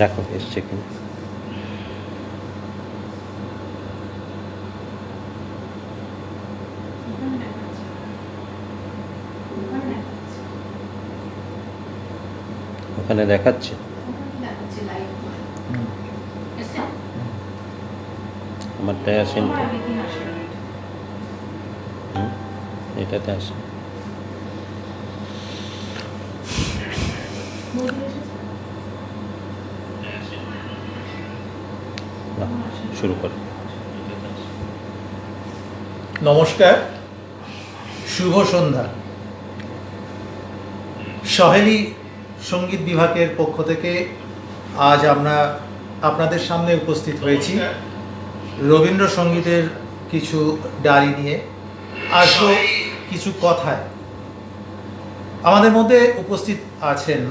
দেখো এসছে কিনা। ওখানে দেখাচ্ছে আমারটায় আসেন, এটাতে আসে। শুরু করো। নমস্কার, শুভ সন্ধ্যা। সহেলি সঙ্গীত বিভাগের পক্ষ থেকে আজ আমরা আপনাদের সামনে উপস্থিত হয়েছি রবীন্দ্রসঙ্গীতের কিছু ডালি নিয়ে। আসবো কিছু কথায়। আমাদের মধ্যে উপস্থিত আছেন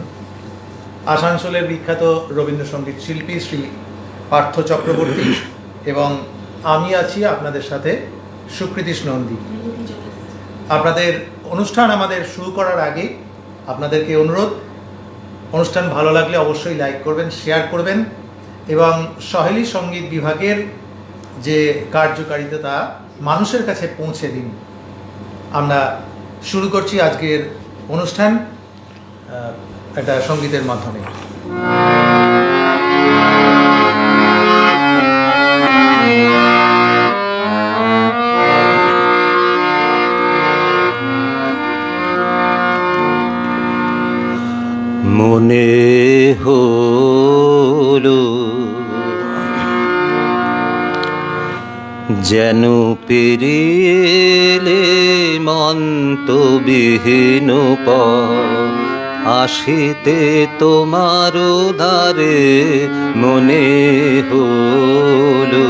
আসানসোলের বিখ্যাত রবীন্দ্রসঙ্গীত শিল্পী শ্রী পার্থ চক্রবর্তী, এবং আমি আছি আপনাদের সাথে সুকৃতিশ নন্দী। আপনাদের অনুষ্ঠান আমাদের শুরু করার আগে আপনাদেরকে অনুরোধ, অনুষ্ঠান ভালো লাগলে অবশ্যই লাইক করবেন, শেয়ার করবেন, এবং সহেলি সঙ্গীত বিভাগের যে কার্যকারিতা তা মানুষের কাছে পৌঁছে দিন। আমরা শুরু করছি আজকের অনুষ্ঠান একটা সঙ্গীতের মাধ্যমে। মনে হলো যেন পেরিলে মন্তবিহীন পথ, আসিতে তোমার ধারে মনে হলো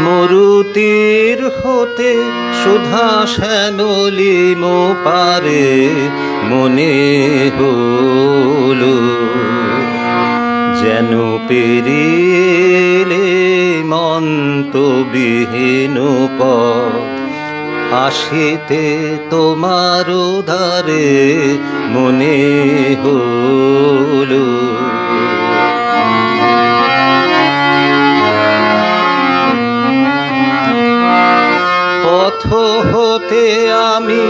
মরুতীর হতে সুধা শ্যামলি মোপারে মনে হলো যেন পেরিলে মন্তবিহীন পথ, আসিতে তোমার ধারে মনে হলো। পথ হতে আমি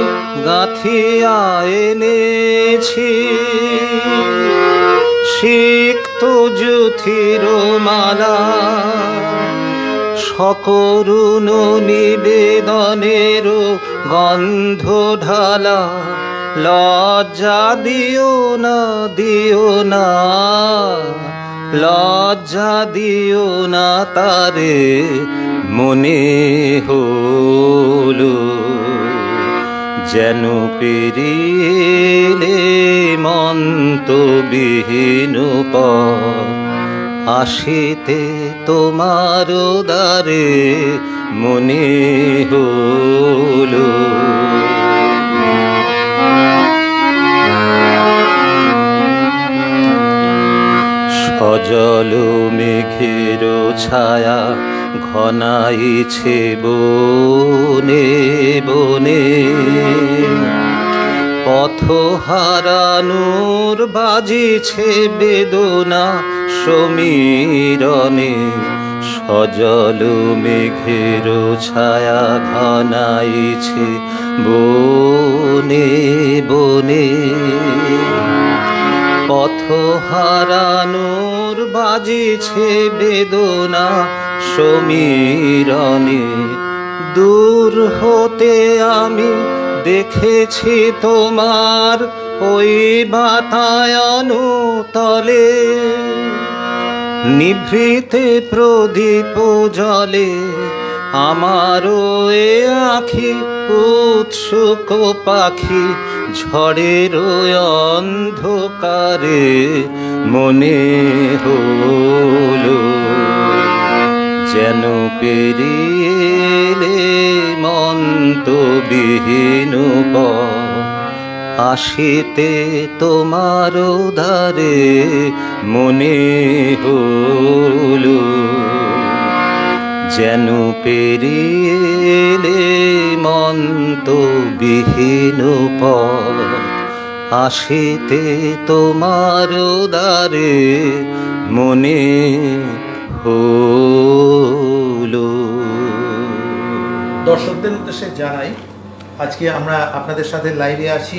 গাঁথিয়া এনেছি সিক্ত জ্যোতির মালা, সকরুণ নিবেদনের গন্ধ ঢালা। লজ্জা দিও না, দিও না, লজ্জা দিও না তারে মনে হলো যেন পেরিলে মন্তবিহীন পথ, আসিতে তোমার দ্বারে মনে হলো। সজল মেঘের ছায়া ঘনাইছে বনে বনে, পথ হারানোর বাজিছে বেদনা সমীরণে। সজল মেঘের ছায়া ঘনাইছে বনে বনে, পথ হারানোর বাজিছে বেদনা সমীরণে। দূর হতে আমি দেখেছি তোমার ওই বাতায়ন তলে, নিভৃতে প্রদীপ জলে আমারও এ আঁখি উৎসুক পাখি। ঝড়ের অন্ধকারে মনে হলো যেন পেরিলে মন্তবিহীন পথ, আসিতে তোমার ধারে মনে হলো যেন পেরিলে মন্তবিহীন পথ, আসিতে তোমার দ্বারে মনে হলো। দর্শকদের উদ্দেশ্যে জানাই, আজকে আমরা আপনাদের সাথে লাইভে আছি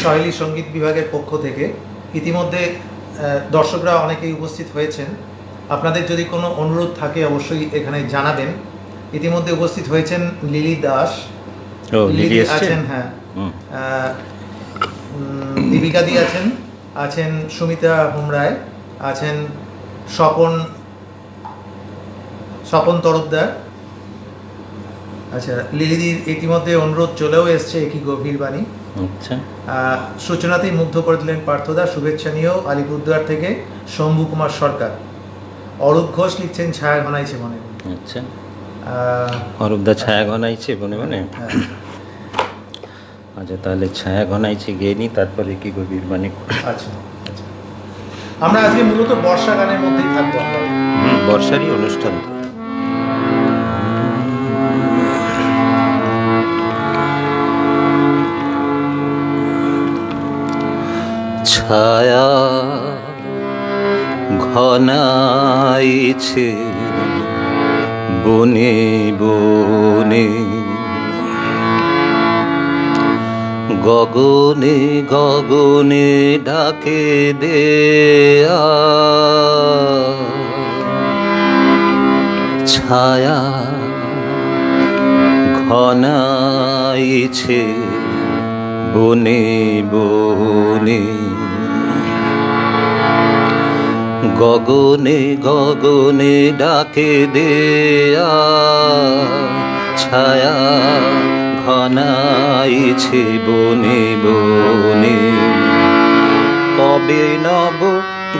সহেলি সঙ্গীত বিভাগের পক্ষ থেকে। ইতিমধ্যে দর্শকরা অনেকেই উপস্থিত হয়েছেন। আপনাদের যদি কোনো অনুরোধ থাকে অবশ্যই এখানে জানাবেন। ইতিমধ্যে উপস্থিত হয়েছেন লিলি দাস, লিলি আছেন, হ্যাঁ, দীপিকা দি আছেন সুমিতা হুমরায়, আছেন স্বপন তরফদার। আচ্ছা, লিলিদির ইতিমধ্যে অনুরোধ চলেও এসছে, একই গভীর বাণী। আচ্ছা, সূচনাতেই মুগ্ধ করে দিলেন পার্থদা, শুভেচ্ছা নিয়েও আলিপুরদুয়ার থেকে শম্ভু কুমার সরকার। অরূপ ঘোষ লিখছেন ছায়া ঘনাইছে মনে মনে। আচ্ছা, অরূপদা ছায়া ঘনাইছে মনে মনে। হ্যাঁ। আচ্ছা, তাহলে ছায়া ঘনাইছে গেয়ে নি, তারপরে কি গভীর বাণী। আচ্ছা আচ্ছা, আমরা আজকে মূলত বর্ষা গানের মধ্যেই থাকবো আমরা। বর্ষারই অনুষ্ঠান তো। ছায়া ঘনাইছে বনে বনে, গগনে গগনে ডাকে দেয়া। ছায়া ঘনাইছে বনে বনে, গগনে গগনে ডাকে দেয়া। ছায়া ঘনাইছে বনে বনে, কবে নব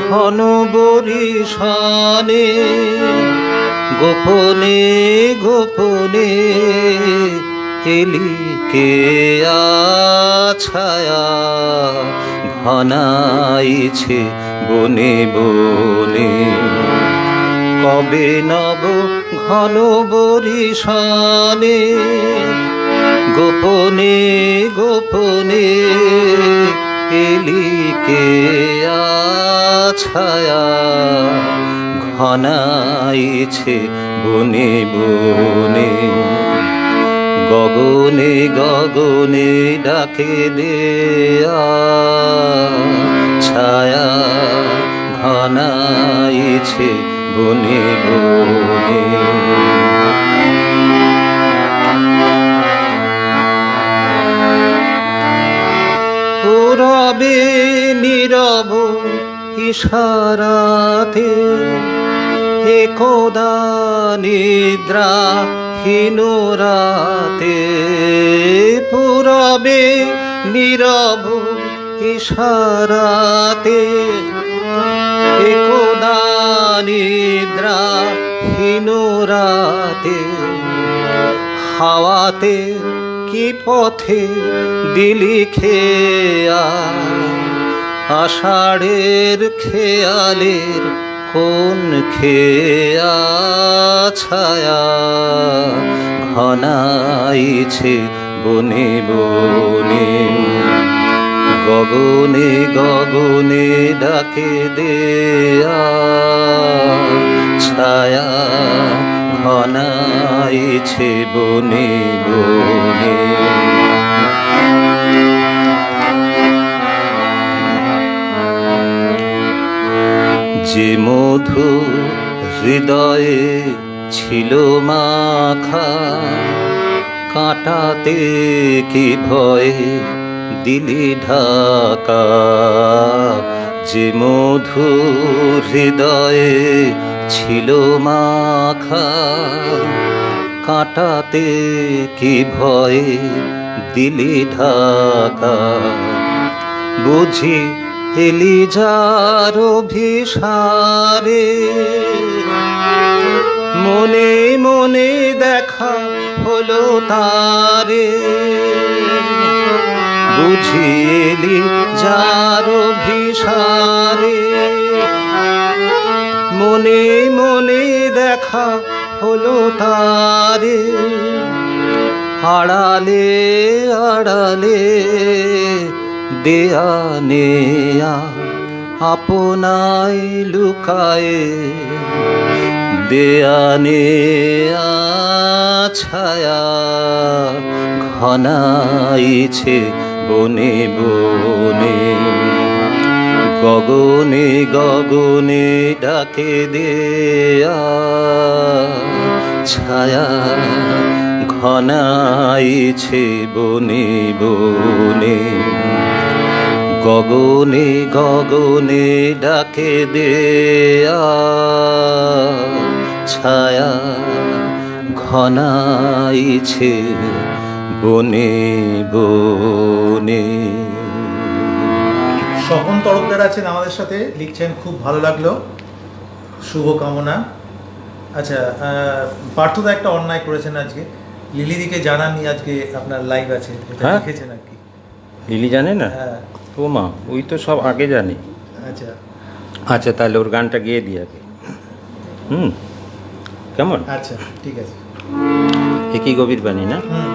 ঘন বরিশানে, গোপনে গোপনে এলি কে ছায়া ঘনাইছে বনে বনে। কবে নব ঘন বরিশানে, গোপনে গোপনে এলি কে ছায়া ঘনাইছে বনে বনে, গগনে গগনে ডাকে দেয়া। ছায়া ঘনাইছে বনে বনে। রবে নীরব ইশারাতে একদা নিদ্রাহীন রাতে, পুরবে নীরব ইশারাতে একদা নিদ্রাহীন রাতে, হাওয়াতে কি পথে দিলি খেয়া। আষাঢ়ের খেয়ালের কোন খেয়া। ছায়া ঘনাইছে বনে বনে, গগনে গগনে ডাকে দেয়া। ছায়া ঘনাইছে বনে বনে। যে মধু হৃদয়ে ছিল মাখা, কাঁটাতে কি ভয়ে দিলি ঢাকা। যে মধু হৃদয়ে ছিল মাখা, কাঁটাতে কি ভয়ে দিলি ঢাকা। বুঝি এলি যার অভিসারে, মনে মনে দেখা হলো তারে। বুঝি এলি যার অভিসারে, মনে মনে দেখা হলো তারে। আড়ালে আড়ালে দেয়া নেয়া আপনায় লুকায়ে, দেয়া নেয়া ছায়া ঘনাইছে বনে বনে, গগনে গগনে ডাকে দেয়া ছায়া ঘনাইছে বনে বনে, গগনে গগনে ডাকে দেয়া ছায়া ঘনাইছে বনে বনে। স্বপন তরফদার আছেন আমাদের সাথে, লিখছেন খুব ভালো লাগলো, শুভকামনা। আচ্ছা, পার্থদা একটা অন্যায় করেছেন আজকে, লিলিদিকে জানাননি আজকে আপনার লাইভ আছে, এটা হ্যাঁ? লিখেছেন আর কি। লিলি জানে না? হ্যাঁ, ও মা, ওই তো সব আগে জানে। আচ্ছা আচ্ছা, তাহলে ওর গানটা গেয়ে দিই আগে। কেমন? আচ্ছা, ঠিক আছে। একই গভীর বাণী না? হুম,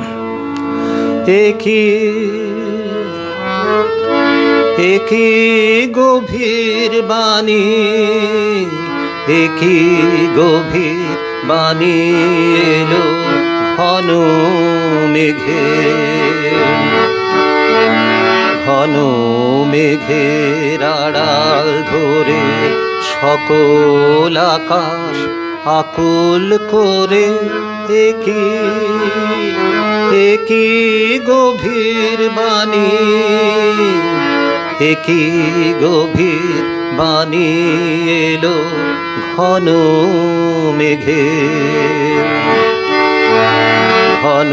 একই গভীর বাণী, একই গভীর বাণী এলো ঘন মেঘে, ঘন মেঘের আড়াল ধরে সকল আকাশ আকুল করে, একই গভীর বাণী, একই গভীর বাণী এলো ঘন মেঘে, ঘন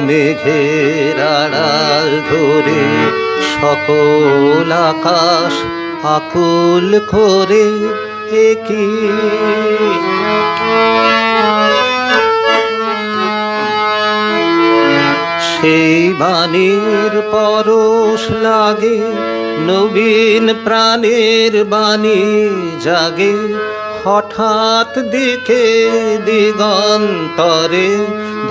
মেঘের আড়াল ধরে সকল আকাশ আকুল করে, একই সেই বাণীর পরশ লাগে নবীন প্রাণের বাণী জাগে, হঠাৎ দিকে দিগন্তরে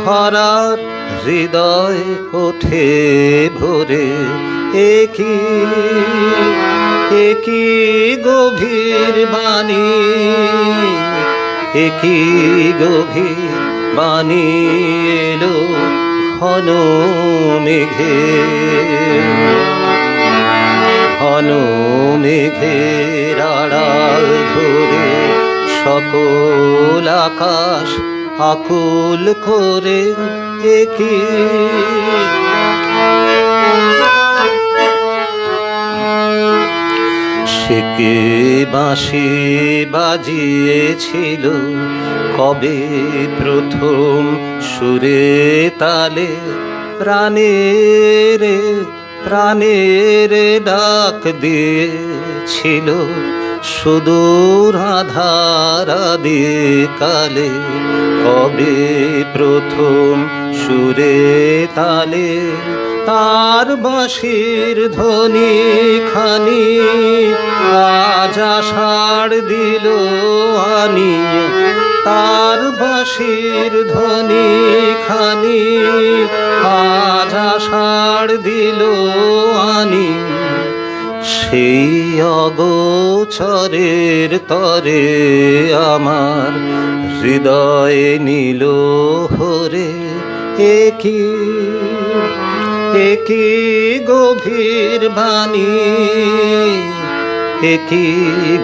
ধরার হৃদয় ওঠে ভরে, একই গভীর বাণী, একই গভীর বাণী এলো ঘন মেঘে, ঘন মেঘের আড়াল ধরে সকল আকাশ আকুল করে, একই সেকে বাঁশি বাজিয়েছিল কবে প্রথম সুরে তালে, প্রাণের প্রাণের ডাক দিয়েছিল সুদূর আধার কালে, কবে প্রথম সুরে তালে তার বাঁশির ধ্বনি খানি আজ আষাঢ় দিল আনি, তার বাঁশির ধ্বনি খানি আজ আষাঢ় দিল আনি, সেই অগোচরের তরে আমার হৃদয়ে নীল হরে, একই গভীর বাণী, একই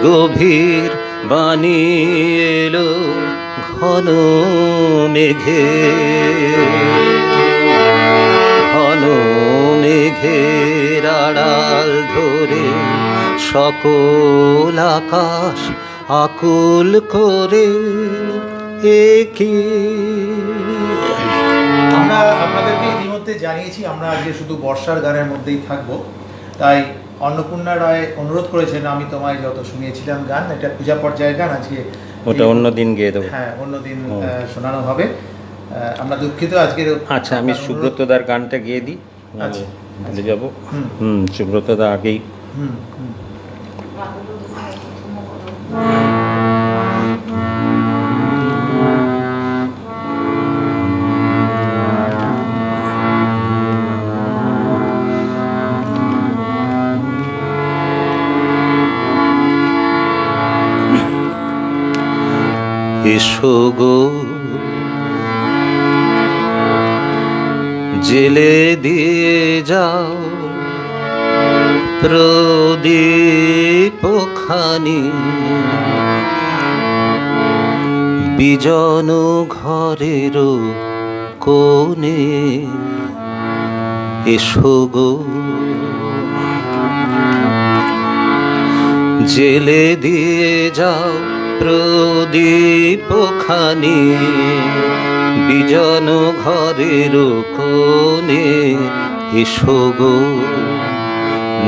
গভীর বাণী এলো ঘন মেঘে, ঘন মেঘের আড়াল ধরে সকল আকাশ আকুল করে, একই। আমরা আপনাদেরকে ইতিমধ্যে জানিয়েছি আমরা আজকে শুধু বর্ষার গানের মধ্যেই থাকবো, তাই অন্নপূর্ণা রায় অনুরোধ করেছেন আমি তোমায় যত শুনিয়েছিলাম গান, এটা পূজা পর্যায়ের গান, আজকে ওটা অন্যদিন গেয়ে দেবো। হ্যাঁ, অন্যদিন শোনানো হবে। আমরা দুঃখিত আজকের। আচ্ছা, আমি সুব্রতদার গানটা গেয়ে দিই, আচ্ছা, ভুলে যাবো। সুব্রতদা আগেই। এসো গো জেলে দিয়ে যাও প্রদীপ খানি, বিজন ঘরের কোণে এসো গো জেলে দিয়ে যাও প্রদীপ খানি, বিজন ঘরের কোণে এসো গো।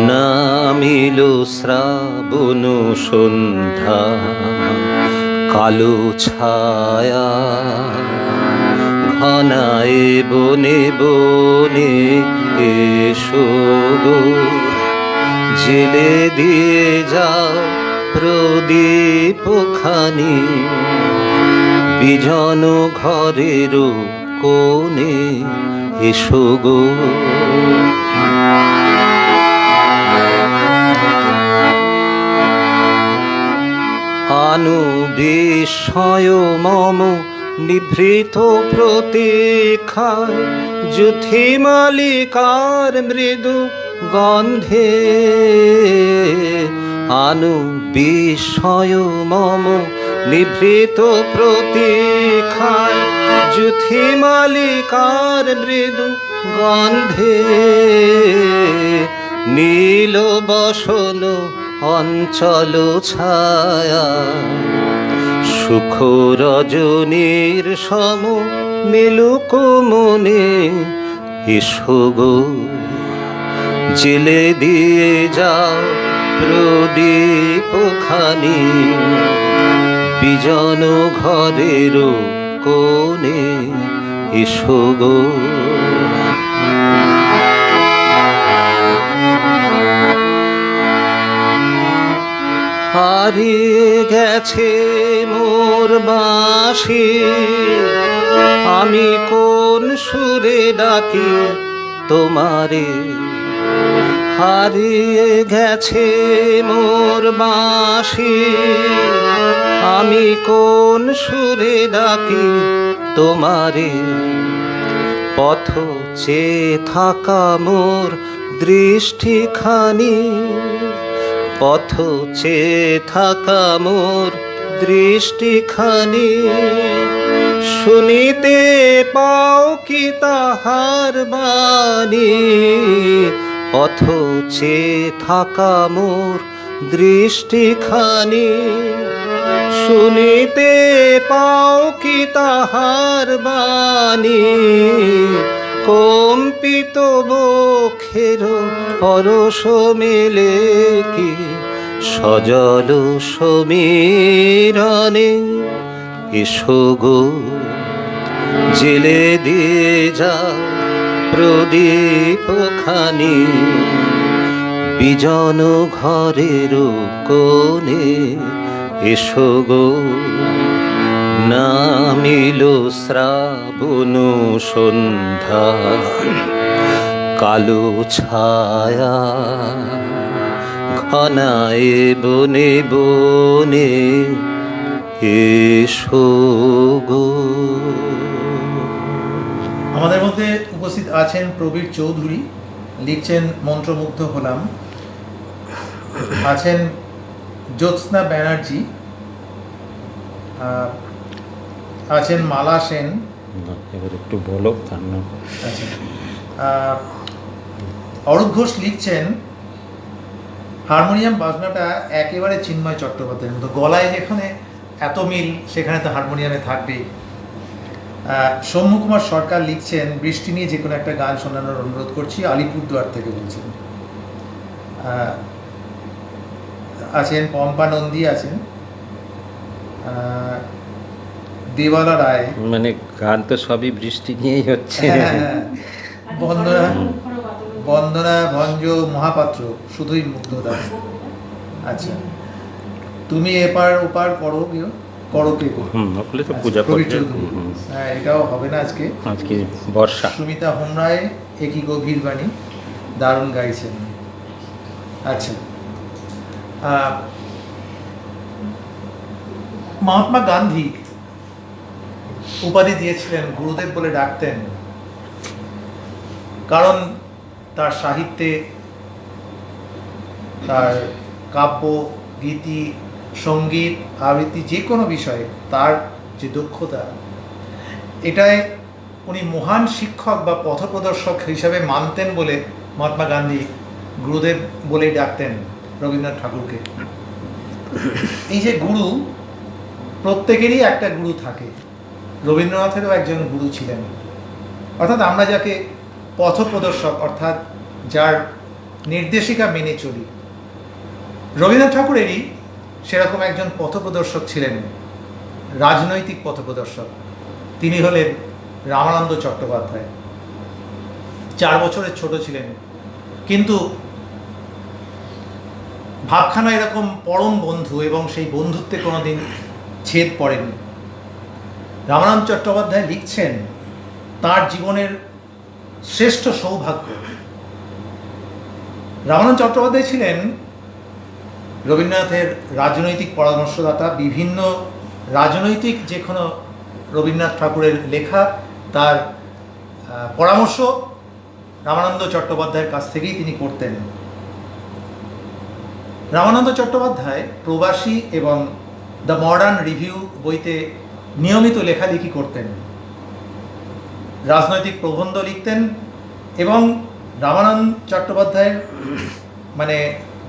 নামিল শ্রাবণ সন্ধ্যা কালো ছায়া, ঘনায় বনে বনে এসো গো জেলে দিয়ে যাও প্রদীপ খানি, বিজন ঘরের কোণে এসো গো। আনু বিস্ময় মম নিভৃত প্রতীক্ষায়, যুথি মালিকার মৃদু গন্ধে। আনু বিস্ময় মম নিভৃত প্রতীক্ষায়, যুথি মালিকার মৃদু গন্ধে। নীল বসন অঞ্চল ছায়া, সুখ রজনীর সম মেলুক মনে এসো গো জেলে দিয়ে যাও প্রদীপ খানি, বিজন ঘরের কোণে এসো গো। হারিয়ে গেছে মোর বাঁশি, আমি কোন সুরে ডাকি তোমারে। হারিয়ে গেছে মোর বাঁশি, আমি কোন সুরে ডাকি তোমারে। পথ চেয়ে থাকা মোর দৃষ্টিখানি, পথ চেয়ে থাকা মোর দৃষ্টিখানি। শুনিতে পাও কি তাহার বাণী, পথ চেয়ে থাকা মোর দৃষ্টিখানি। শুনিতে পাও কি তাহার বাণী, কম্পিত বক্ষের পরশ মেলে কি সজল সমীরণে। এসো গো জেলে দিয়ে যাও প্রদীপ খানি, বিজন ঘরের কোণে এসো গো। নামিল শ্রাবণ সন্ধ্যা কালো ছায়া, ঘনায় বনে বনে এসো গো। আমাদের মধ্যে উপস্থিত আছেন প্রবীর চৌধুরী, লিখছেন মন্ত্রমুগ্ধ হলাম। আছেন জ্যোৎস্না ব্যানার্জি, আছেন মালা সেন। এবার একটু বলো তার নাম। আচ্ছা, অরূপ ঘোষ লিখছেন হারমোনিয়াম বাজনাটা একেবারে চিন্ময় চট্টোপাধ্যায়ের মতো, গলায় যেখানে এত মিল সেখানে তো হারমোনিয়ামে থাকবেই। সৌম্য কুমার সরকার লিখছেন বৃষ্টি নিয়ে যে কোনো একটা গান শোনানোর অনুরোধ করছি, আলিপুরদুয়ার থেকে বলছেন। আছেন পম্পা নন্দী, আছেন দেবালা রায়। মানে গান তো সবই বৃষ্টি নিয়েই হচ্ছে। বন্দনা বন্দনা ভঞ্জ মহাপাত্র, শুধুই মুগ্ধতা। আচ্ছা, তুমি এপার ওপার করো কেউ করো কে গো। ওগুলো তো পূজা প্রবীর পর্যায়ে। চৌধুরী। হ্যাঁ, এটাও হবে না আজকে। আজকে বর্ষা। সুমিতা হোমরায় একই গভীর বাণী, দারুণ গাইছেন। আচ্ছা, মহাত্মা গান্ধী উপাধি দিয়েছিলেন, গুরুদেব বলে ডাকতেন, কারণ তার সাহিত্যে, তার কাব্য, গীতি, সঙ্গীত, আবৃত্তি, যে কোনো বিষয়ে তার যে দক্ষতা, এটাই উনি মহান শিক্ষক বা পথপ্রদর্শক হিসাবে মানতেন বলে মহাত্মা গান্ধী গুরুদেব বলেই ডাকতেন রবীন্দ্রনাথ ঠাকুরকে। এই যে গুরু, প্রত্যেকেরই একটা গুরু থাকে, রবীন্দ্রনাথেরও একজন গুরু ছিলেন। অর্থাৎ আমরা যাকে পথপ্রদর্শক, অর্থাৎ যার নির্দেশিকা মেনে চলি, রবীন্দ্রনাথ ঠাকুরেরই সেরকম একজন পথপ্রদর্শক ছিলেন, রাজনৈতিক পথপ্রদর্শক। তিনি হলেন রামানন্দ চট্টোপাধ্যায়। 4 বছরের ছোট ছিলেন, কিন্তু ভাবখানা এরকম পরম বন্ধু, এবং সেই বন্ধুত্বে কোনোদিন ছেদ পড়েনি। রামানন্দ চট্টোপাধ্যায় লিখছেন তার জীবনের শ্রেষ্ঠ সৌভাগ্য। রামানন্দ চট্টোপাধ্যায় ছিলেন রবীন্দ্রনাথের রাজনৈতিক পরামর্শদাতা। বিভিন্ন রাজনৈতিক যে কোনো রবীন্দ্রনাথ ঠাকুরের লেখা, তার পরামর্শ রামানন্দ চট্টোপাধ্যায়ের কাছ থেকেই তিনি করতেন। রামানন্দ চট্টোপাধ্যায় প্রবাসী এবং দ্য মডার্ন রিভিউ বইতে নিয়মিত লেখালেখি করতেন, রাজনৈতিক প্রবন্ধ লিখতেন। এবং রামানন্দ চট্টোপাধ্যায়ের মানে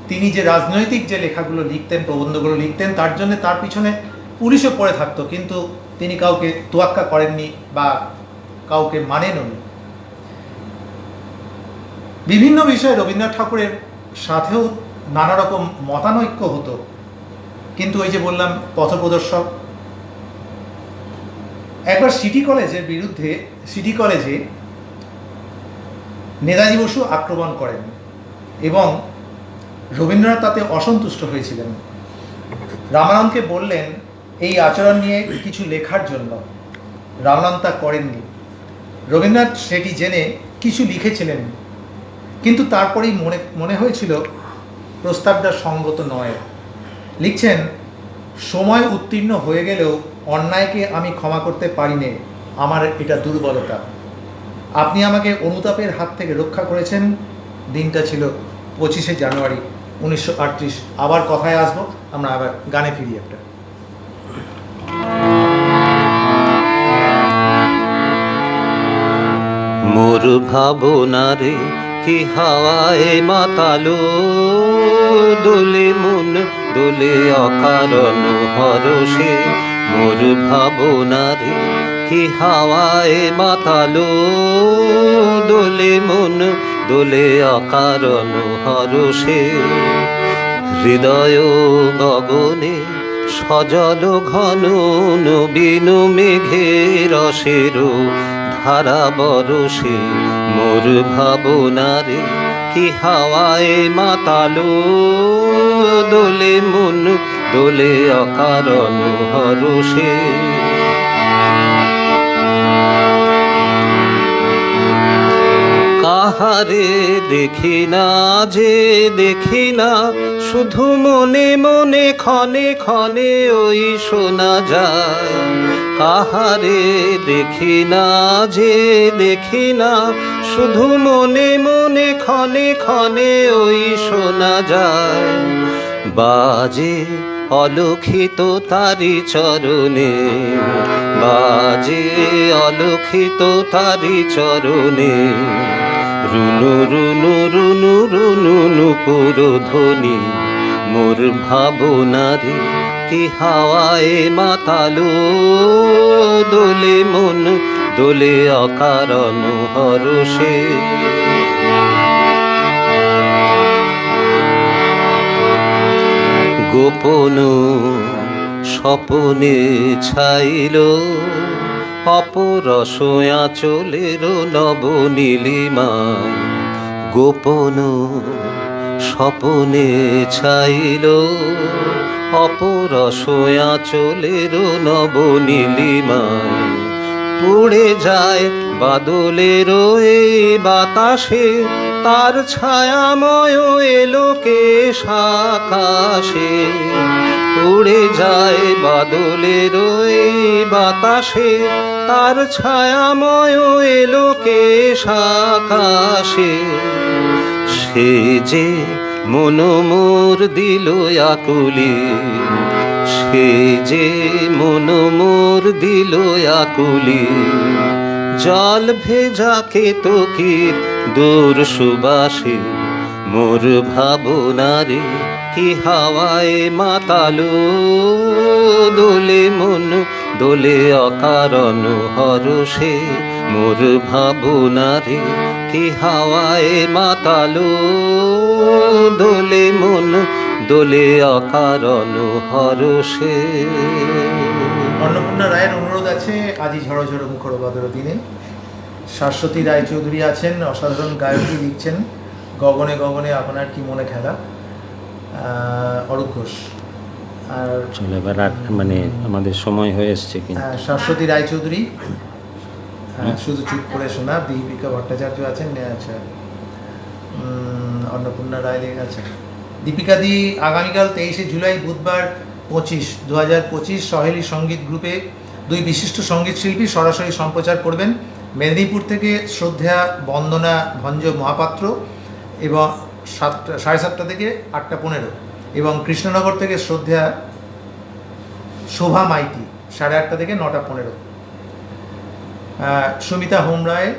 তিনি যে রাজনৈতিক যে লেখাগুলো লিখতেন, প্রবন্ধগুলো লিখতেন, তার জন্য তার পিছনে পুলিশও পড়ে থাকতো, কিন্তু তিনি কাউকে তোয়াক্কা করেননি বা কাউকে মানেননি। বিভিন্ন বিষয়ে রবীন্দ্রনাথ ঠাকুরের সাথেও নানা রকম মতানৈক্য হতো, কিন্তু ওই যে বললাম পথপ্রদর্শক। একবার সিটি কলেজে নেতাজি বসু আক্রমণ করেন এবং রবীন্দ্রনাথ তাতে অসন্তুষ্ট হয়েছিলেন। রামানন্দকে বললেন এই আচরণ নিয়ে কিছু লেখার জন্য। রামানন্দ তা করেননি। রবীন্দ্রনাথ সেটি জেনে কিছু লিখেছিলেন, কিন্তু তারপরেই মনে হয়েছিল প্রস্তাবটা সঙ্গত নয়। লিখছেন, সময় উত্তীর্ণ হয়ে গেলেও অন্যায়কে আমি ক্ষমা করতে পারি নে, আমার এটা দুর্বলতা। আপনি আমাকে অনুতাপের হাত থেকে রক্ষা করেছেন। দিনটা ছিল 25শে জানুয়ারি 1938। আবার কথায় আসবো, আমরা আবার গানে ফিরি একটা। মোর ভাবনারে কি হাওয়ায় মাতালো, দোলে মন দোলে অকারণ হরষে। মোর ভাবনারে কি হাওয়ায় মাতালো, দোলে মন দোলে অকারণ হরষে। হৃদয় গগনে সজল ঘন নবীন মেঘের রসের ধারা বরষে। মোর ভাবনারে কি হাওয়ায় মাতালো, দোলে মন দোলে অকারণ হরষে। কাহারে দেখি না যে দেখি না, শুধু মনে মনে ক্ষণে ক্ষণে ওই শোনা যায়। কাহারে দেখি না যে দেখি না, শুধু মনে মনে ক্ষণে ক্ষণে ওই শোনা যায়। বাজে অলক্ষিত তারি চরণে, বাজে অলক্ষিত তারি চরণে। রুনু রুনু রুনু রুনু নূপুর ধ্বনি। মোর ভাবনারে কি হাওয়ায় মাতালো, দোলে মন দোলে অকারণ হরষে। গোপন স্বপনে ছাইল, অপরস আঁচলের নবনীলিমায়। গোপন স্বপনে ছাইল, অপরস আঁচলের নবনীলিমায়। উড়ে যায় বাদলের এই বাতাসে, তার ছায়াময় এলোকে আকাশে। উড়ে যায় বাদলের ওই বাতাসে, তার ছায়াময় এলোকেশ আকাশে। সে যে মন মোর দিল আকুলি, সে যে মন মোর দিল আকুলি। জল ভেজা কেতকীর দূর সুবাসে, মোর ভাবনারে কি হাওয়ায় মাতালো। দোলে মন দোলে অকারণ হরষে, মোর ভাবনারে কি হাওয়ায় মাতালো। দোলে মন দোলে অকারণ হরষে। অন্নপূর্ণা রায়ের অনুরোধ আছে আজি ঝড়ো ঝড়ো মুখর বাদর দিনে। শাশ্বতী রায়চৌধুরী আছেন, অসাধারণ গায়কী লিখছেন, গগনে গগনে আপনার কি মনে খেলা। অরূপ ঘোষ আর চলে এবার মানে আমাদের সময় হয়ে এসছে কিন্তু। শাশ্বতী রায়চৌধুরী, শুধু চুপ করে শোনা। দীপিকা ভট্টাচার্য আছেন। আচ্ছা, অন্নপূর্ণা রায় আছে। দীপিকা দি আগামীকাল 23শে জুলাই বুধবার 2025 সহেলি সঙ্গীত গ্রুপে দুই বিশিষ্ট সঙ্গীত শিল্পী সরাসরি সম্প্রচার করবেন। মেদিনীপুর থেকে শ্রদ্ধা বন্দনা ভঞ্জ মহাপাত্র এবং 7:30 থেকে 8:15, এবং কৃষ্ণনগর থেকে শ্রদ্ধা শোভা মাইতি 8:30 থেকে 9:15। সুমিতা হোম রায়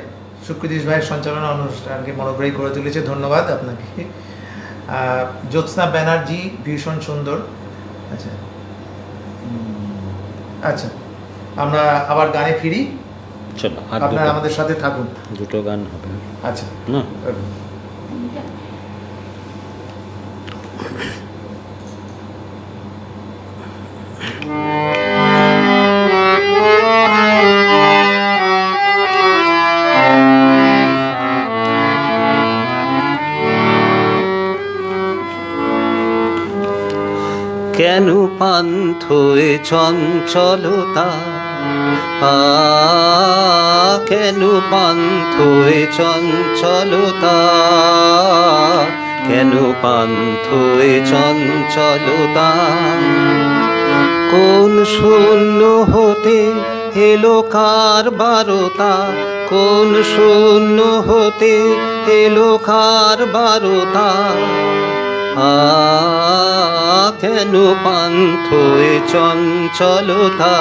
সুকৃতিশ ভাইয়ের সঞ্চালনা অনুষ্ঠানকে মনোগ্রাহী করে তুলেছে, ধন্যবাদ আপনাকে। জ্যোৎস্না ব্যানার্জি ভীষণ সুন্দর। আচ্ছা আচ্ছা, আমরা আবার গানে ফিরি। চলো আপনারা আমাদের সাথে থাকুন। দুটো গান হবে। আচ্ছা না কেন পান্থয়ে চঞ্চলতা, কেন পান্থয়ে চঞ্চলতা, কেন পান্থয়ে চঞ্চলতা। কোন শূন্য হতে এলো কার বারতা, কোন শূন্য হতে এলো কার বারতা। কেন পান্থয়ে চঞ্চলতা,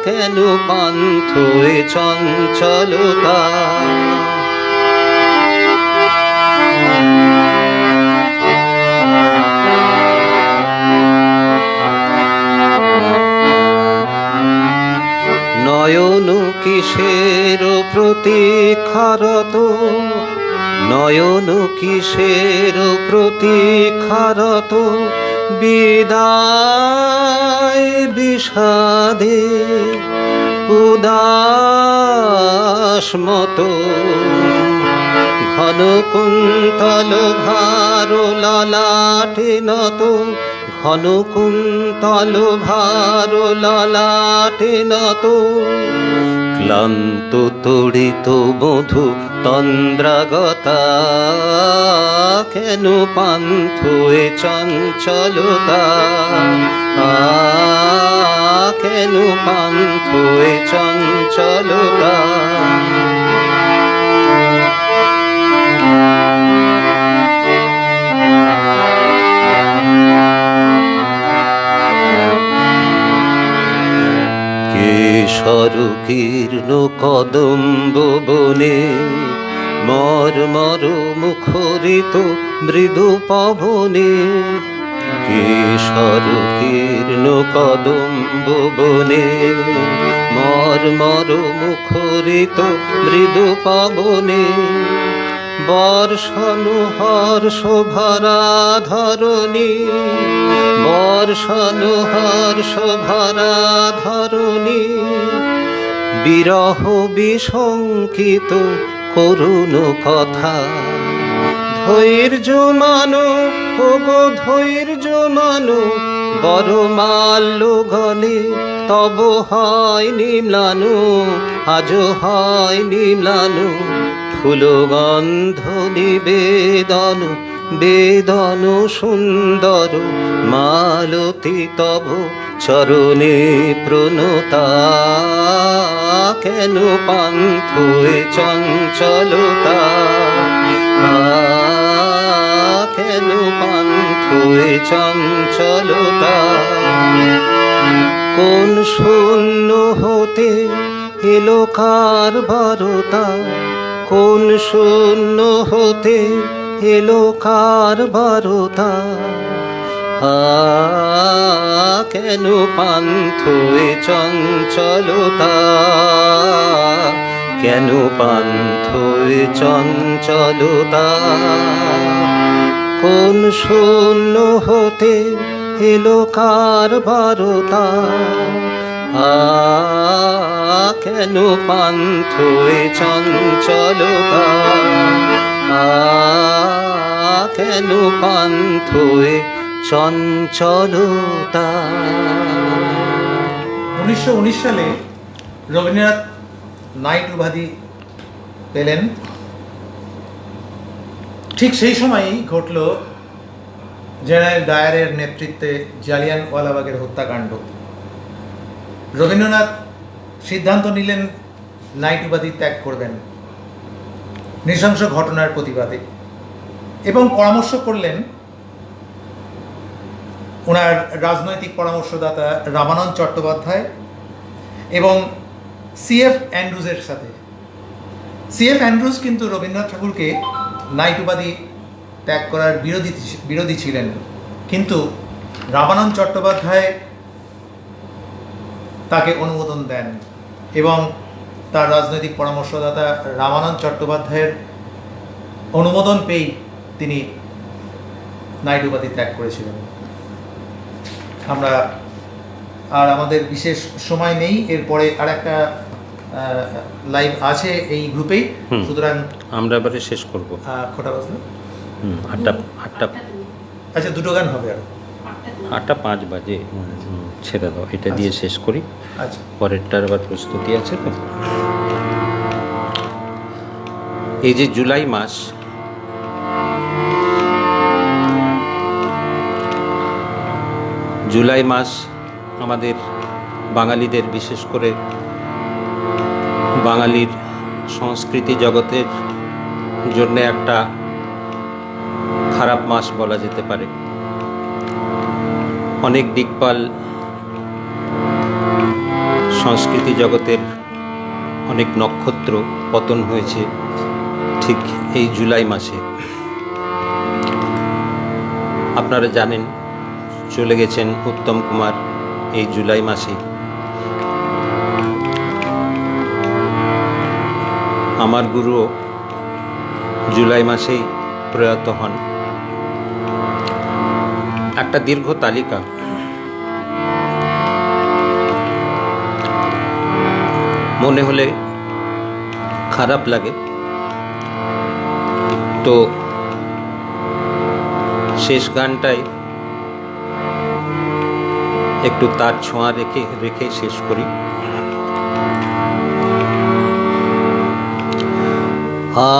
কেন পান্থয়ে চঞ্চলতা। নয়ন কিসের প্রতীক্ষারত, নয়ন কিসের প্রতীক্ষারত। বিদায় বিষাদে উদাস মতো, ঘন কুন্তল ভার ললাটে নত, ঘন কুন্তল ভার ললাটে নত। ক্লান্ত তড়িত বধূ তন্দ্রাগতা, কেন পান্থয়ে চঞ্চলতা, কেন পান্থয়ে চঞ্চলতা। সরকীর্ণ কদম্ব বনে, মর্মর মুখরিত মৃদু পবনে। সরকীর্ণ কদম্ব বনে, মর্মর মুখরিত মৃদু পবনে। বর্ষণ হর্ষ ভরা ধরণী, বর্ষণ হর্ষ ভরা ধরণী। বিরহ বিশঙ্কিত করুণ কথা, ধৈর্য মানো ওগো ধৈর্য মানো। বড় মাল্য গলে তব হয় নিম্লানো, আজও হয় নিম্লানো। ফুলগন্ধ নিবেদন বেদন সুন্দর মালতী তব চরণে প্রণতা, কেন পান্থে চঞ্চলতা, কেন পান্থে চঞ্চলতা। কোন শূন্য হতে এলো কারবারতা, কোন শূন্য হতে এলো কারবারতা, কেন পান্থে চঞ্চলতা, কেন পান্থে চঞ্চলতা। কোন শূন্য হতে এলো কারবারতা, কেন পান্থে চঞ্চলতা, কেন পান্থে চঞ্চলতা। 1919 সালে রবীন্দ্রনাথ নাইট উপাধি পেলেন। ঠিক সেই সময়ই ঘটল জেনারেল ডায়ারের নেতৃত্বে জালিয়ানওয়ালাবাগের হত্যাকাণ্ড। রবীন্দ্রনাথ সিদ্ধান্ত নিলেন নাইট উপাধি ত্যাগ করবেন নৃশংস ঘটনার প্রতিবাদে, এবং পরামর্শ করলেন ওনার রাজনৈতিক পরামর্শদাতা রামানন্দ চট্টোপাধ্যায় এবং সিএফ অ্যান্ড্রুজের সাথে। সিএফ অ্যান্ড্রুজ কিন্তু রবীন্দ্রনাথ ঠাকুরকে নাইট উপাধি ত্যাগ করার বিরোধী ছিলেন, কিন্তু রামানন্দ চট্টোপাধ্যায় তাকে অনুমোদন দেন এবং তার রাজনৈতিক পরামর্শদাতা রামানন্দ চট্টোপাধ্যায়ের অনুমোদন পেয়েই তিনি নাইট উপাধি ত্যাগ করেছিলেন। আমরা আর আমাদের বিশেষ সময় নেই, এরপরে আর একটা লাইভ আছে এই গ্রুপেই, সুতরাং আমরা এবারে শেষ করব। কটা বাজলো? 8টা। আচ্ছা, দুটো গান হবে আর 8:05 বাজে। ছেড়ে দাও, এটা দিয়ে শেষ করি। আচ্ছা, পরেরটার আবার প্রস্তুতি আছে তো। এই যে জুলাই মাস, জুলাই মাস আমাদের বাঙালিদের, বিশেষ করে বাঙালির সংস্কৃতি জগতের জন্য একটা খারাপ মাস বলা যেতে পারে। অনেক দিকপাল সংস্কৃতি জগতের অনেক নক্ষত্র পতন হয়েছে ঠিক এই জুলাই মাসে। আপনারা জানেন, চলে গেছেন উত্তম কুমার এই জুলাই মাসে। আমার গুরুও জুলাই মাসেই প্রয়াত হন। একটা দীর্ঘ তালিকা। মনে হলে খারাপ লাগে, তো শেষ গানটাই একটু তার ছোঁয়া রেখে শেষ করি।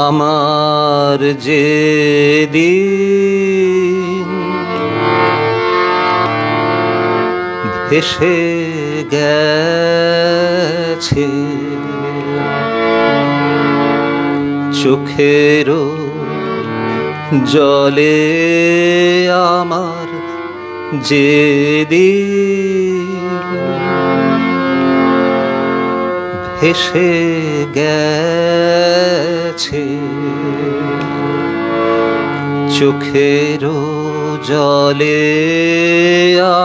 আমার যে দিন ভেসে গেছে চোখের জলে, আমার যে দিন ভেসে গেছে চোখের জলে,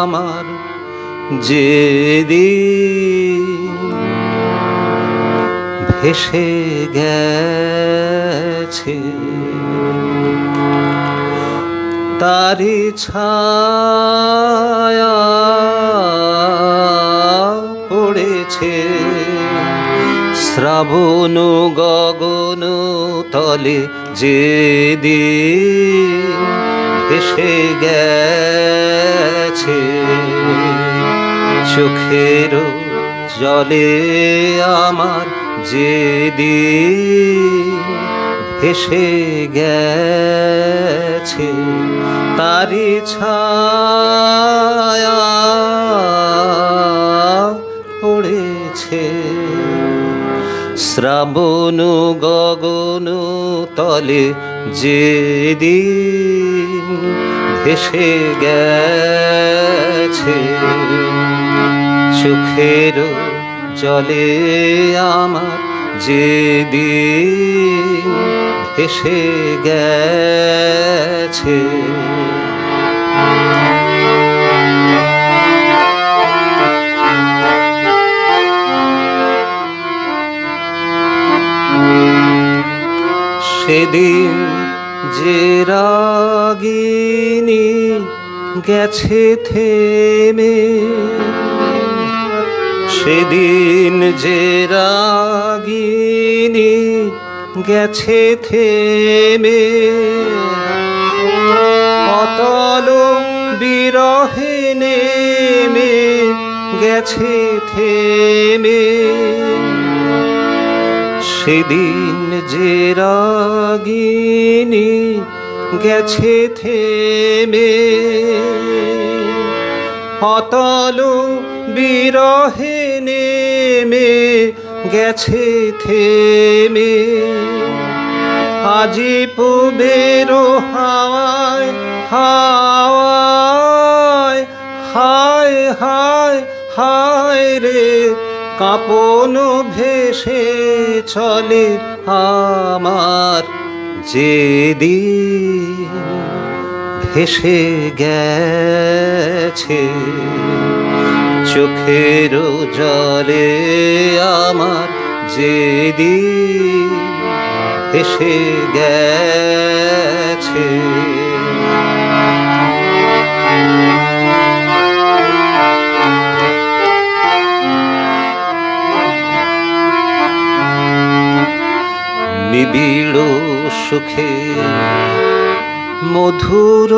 আমার যে দিন ভেসে গেছে, তারি ছায়া পড়েছে শ্রাবণ গগন তলে, যে দিন ভেসে গেছে চোখের জলে, আমার যে দিন ভেসে গেছে তারি ছায়া পড়েছে শ্রাবণ গগন তলে যেদিন ভেসে গেছে চোখের জলে আমার যেদিন ভেসে গেছে সেদিন যে রাগিনী গেছে থেমে সেদিন যে রাগিনী গেছে থেমে অতল বিরহে নেমে গেছে থেমে সেদিন যে রাগিনী গেছে থেমে অতল বিরহে নেমে গেছে থেমে আজি পুবের হাওয়ায় হাওয়ায় হায় হায় হায় রে কাঁপন ভেসে চলে আমার যেদিন ভেসে গেছে চোখের জলে আমার যেদিন ভেসে গেছে নিবিড় সুখে মধুর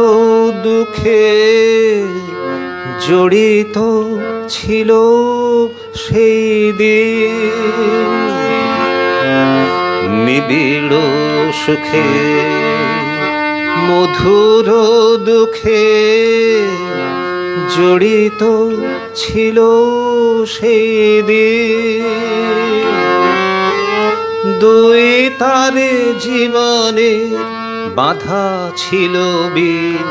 দুঃখে জড়িত ছিল সেই দিন নিবিড় সুখে মধুর দুঃখে জড়িত ছিল সেই দিন দুই তারে জীবনে বাধা ছিল বিন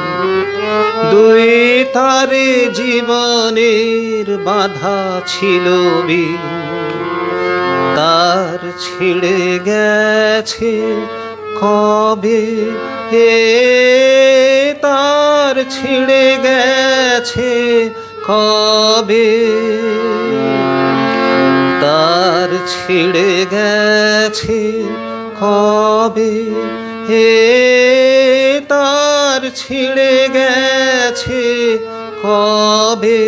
দুই তারে জীবনের বাধা ছিল বিন তার ছিঁড়ে গেছে কবে হে তার ছিঁড়ে গেছে কবে তার ছিঁড়ে গেছে কবে হে তার ছিঁড়ে গেছে কবে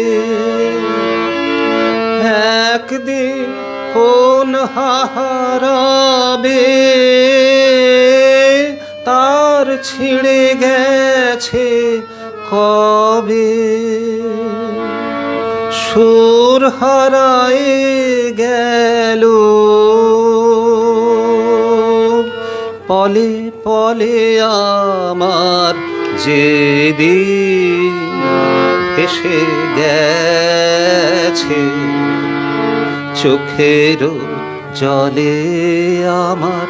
একদিন কোন হারাবে তার ছিঁড়ে গেছে কবে সুর হারায় গেল পলে পলে আমার যেদিন ভেসে গেছে চোখের জলে আমার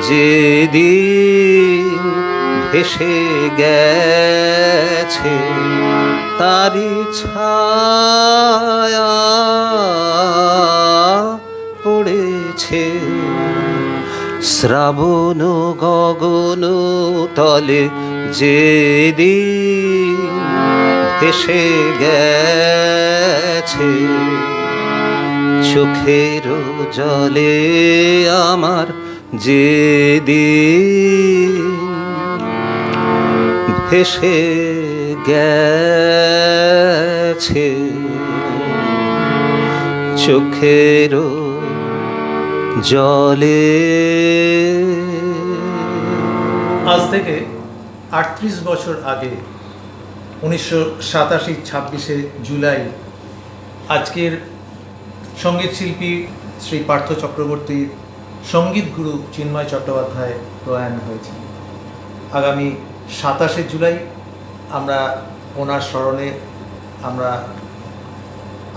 যেদিন ভেসে গেছে তারি ছায়া পড়েছে শ্রাবণ গগন তলে যেদিন ভেসে গেছে চোখের জলে আমার যেদিন ভেসে গেছে চোখের জলে। আজ থেকে ৩৮ বছর আগে ১৯৮৭ ২৬শে জুলাই আজকের সঙ্গীত শিল্পী শ্রী পার্থ চক্রবর্তীর সঙ্গীত গুরু চিন্ময় চট্টোপাধ্যায় প্রয়াণ হয়েছেন। আগামী 27শে জুলাই আমরা ওনার স্মরণে আমরা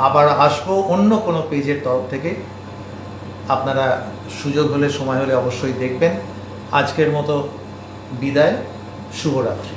আবার আসবো অন্য কোনো পেজের তরফ থেকে। আপনারা সুযোগ হলে সময় হলে অবশ্যই দেখবেন। আজকের মতো বিদায়, শুভরাত্রি।